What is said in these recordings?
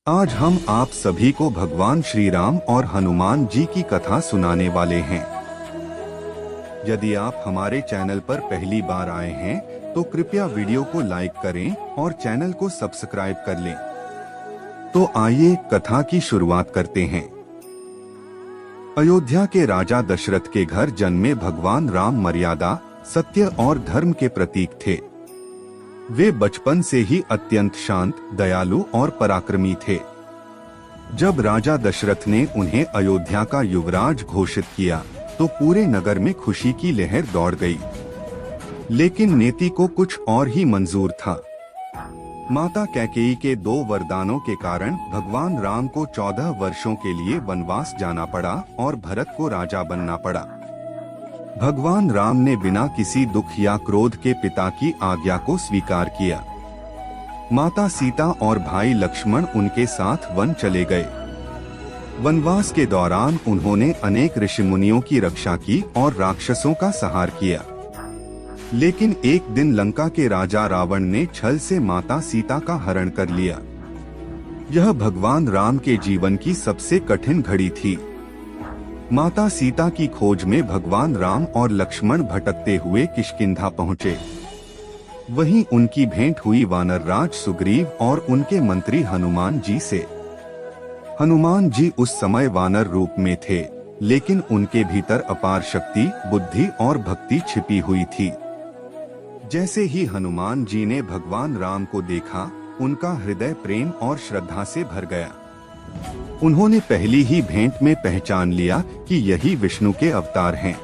आज हम आप सभी को भगवान श्री राम और हनुमान जी की कथा सुनाने वाले हैं। यदि आप हमारे चैनल पर पहली बार आए हैं तो कृपया वीडियो को लाइक करें और चैनल को सब्सक्राइब कर लें। तो आइए कथा की शुरुआत करते हैं। अयोध्या के राजा दशरथ के घर जन्मे भगवान राम मर्यादा, सत्य और धर्म के प्रतीक थे। वे बचपन से ही अत्यंत शांत, दयालु और पराक्रमी थे। जब राजा दशरथ ने उन्हें अयोध्या का युवराज घोषित किया तो पूरे नगर में खुशी की लहर दौड़ गई। लेकिन नीति को कुछ और ही मंजूर था। माता कैकेयी के 2 वरदानों के कारण भगवान राम को 14 वर्षों के लिए वनवास जाना पड़ा और भरत को राजा बनना पड़ा। भगवान राम ने बिना किसी दुख या क्रोध के पिता की आज्ञा को स्वीकार किया। माता सीता और भाई लक्ष्मण उनके साथ वन चले गए। वनवास के दौरान उन्होंने अनेक ऋषि मुनियों की रक्षा की और राक्षसों का संहार किया। लेकिन एक दिन लंका के राजा रावण ने छल से माता सीता का हरण कर लिया। यह भगवान राम के जीवन की सबसे कठिन घड़ी थी। माता सीता की खोज में भगवान राम और लक्ष्मण भटकते हुए किष्किंधा पहुँचे। वहीं उनकी भेंट हुई वानर राज सुग्रीव और उनके मंत्री हनुमान जी से। हनुमान जी उस समय वानर रूप में थे, लेकिन उनके भीतर अपार शक्ति, बुद्धि और भक्ति छिपी हुई थी। जैसे ही हनुमान जी ने भगवान राम को देखा, उनका हृदय प्रेम और श्रद्धा से भर गया। उन्होंने पहली ही भेंट में पहचान लिया कि यही विष्णु के अवतार हैं।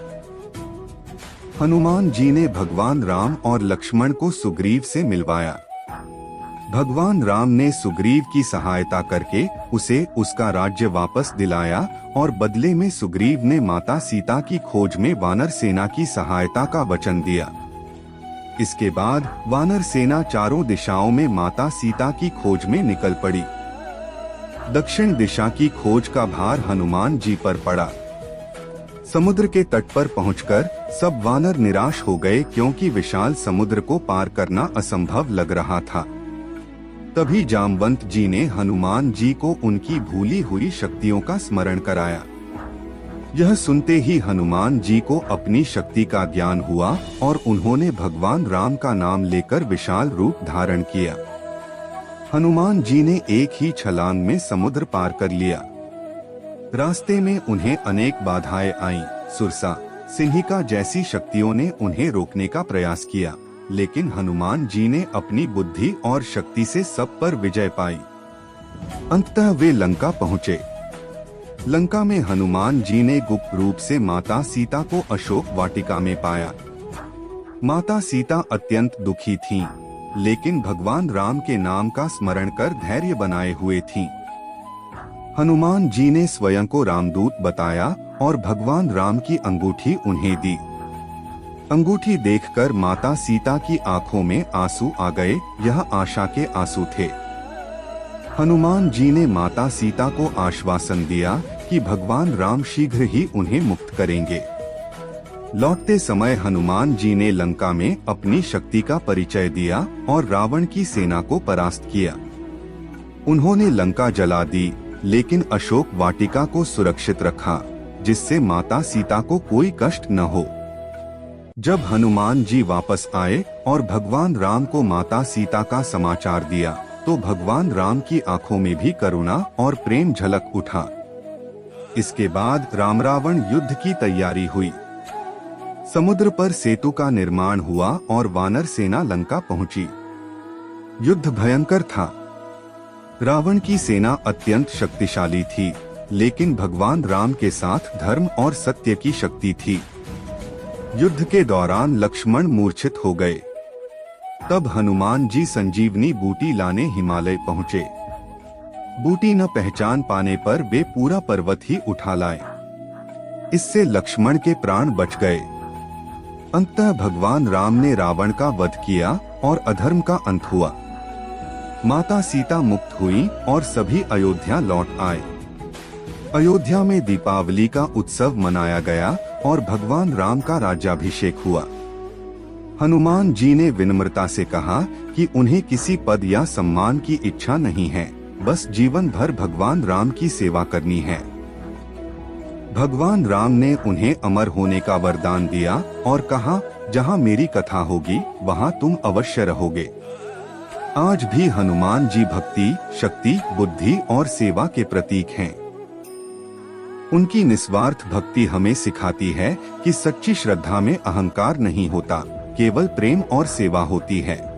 हनुमान जी ने भगवान राम और लक्ष्मण को सुग्रीव से मिलवाया। भगवान राम ने सुग्रीव की सहायता करके उसे उसका राज्य वापस दिलाया और बदले में सुग्रीव ने माता सीता की खोज में वानर सेना की सहायता का वचन दिया। इसके बाद वानर सेना चारों दिशाओं में माता सीता की खोज में निकल पड़ी। दक्षिण दिशा की खोज का भार हनुमान जी पर पड़ा। समुद्र के तट पर पहुंचकर सब वानर निराश हो गए, क्योंकि विशाल समुद्र को पार करना असंभव लग रहा था। तभी जामवंत जी ने हनुमान जी को उनकी भूली हुई शक्तियों का स्मरण कराया। यह सुनते ही हनुमान जी को अपनी शक्ति का ज्ञान हुआ और उन्होंने भगवान राम का नाम लेकर विशाल रूप धारण किया। हनुमान जी ने एक ही छलांग में समुद्र पार कर लिया। रास्ते में उन्हें अनेक बाधाएं आईं। सुरसा, सिंहिका जैसी शक्तियों ने उन्हें रोकने का प्रयास किया, लेकिन हनुमान जी ने अपनी बुद्धि और शक्ति से सब पर विजय पाई। अंततः वे लंका पहुँचे। लंका में हनुमान जी ने गुप्त रूप से माता सीता को अशोक वाटिका में पाया। माता सीता अत्यंत दुखी थीं, लेकिन भगवान राम के नाम का स्मरण कर धैर्य बनाए हुए थीं। हनुमान जी ने स्वयं को रामदूत बताया और भगवान राम की अंगूठी उन्हें दी। अंगूठी देखकर माता सीता की आंखों में आंसू आ गए। यह आशा के आंसू थे। हनुमान जी ने माता सीता को आश्वासन दिया कि भगवान राम शीघ्र ही उन्हें मुक्त करेंगे। लौटते समय हनुमान जी ने लंका में अपनी शक्ति का परिचय दिया और रावण की सेना को परास्त किया। उन्होंने लंका जला दी, लेकिन अशोक वाटिका को सुरक्षित रखा, जिससे माता सीता को कोई कष्ट न हो। जब हनुमान जी वापस आए और भगवान राम को माता सीता का समाचार दिया, तो भगवान राम की आंखों में भी करुणा और प्रेम झलक उठा। इसके बाद राम रावण युद्ध की तैयारी हुई। समुद्र पर सेतु का निर्माण हुआ और वानर सेना लंका पहुंची। युद्ध भयंकर था। रावण की सेना अत्यंत शक्तिशाली थी, लेकिन भगवान राम के साथ धर्म और सत्य की शक्ति थी। युद्ध के दौरान लक्ष्मण मूर्छित हो गए। तब हनुमान जी संजीवनी बूटी लाने हिमालय पहुंचे। बूटी न पहचान पाने पर वे पूरा पर्वत ही उठा लाए। इससे लक्ष्मण के प्राण बच गए। अंततः भगवान राम ने रावण का वध किया और अधर्म का अंत हुआ। माता सीता मुक्त हुई और सभी अयोध्या लौट आए। अयोध्या में दीपावली का उत्सव मनाया गया और भगवान राम का राज्याभिषेक हुआ। हनुमान जी ने विनम्रता से कहा कि उन्हें किसी पद या सम्मान की इच्छा नहीं है, बस जीवन भर भगवान राम की सेवा करनी है। भगवान राम ने उन्हें अमर होने का वरदान दिया और कहा, जहाँ मेरी कथा होगी वहाँ तुम अवश्य रहोगे। आज भी हनुमान जी भक्ति, शक्ति, बुद्धि और सेवा के प्रतीक हैं। उनकी निस्वार्थ भक्ति हमें सिखाती है कि सच्ची श्रद्धा में अहंकार नहीं होता, केवल प्रेम और सेवा होती है।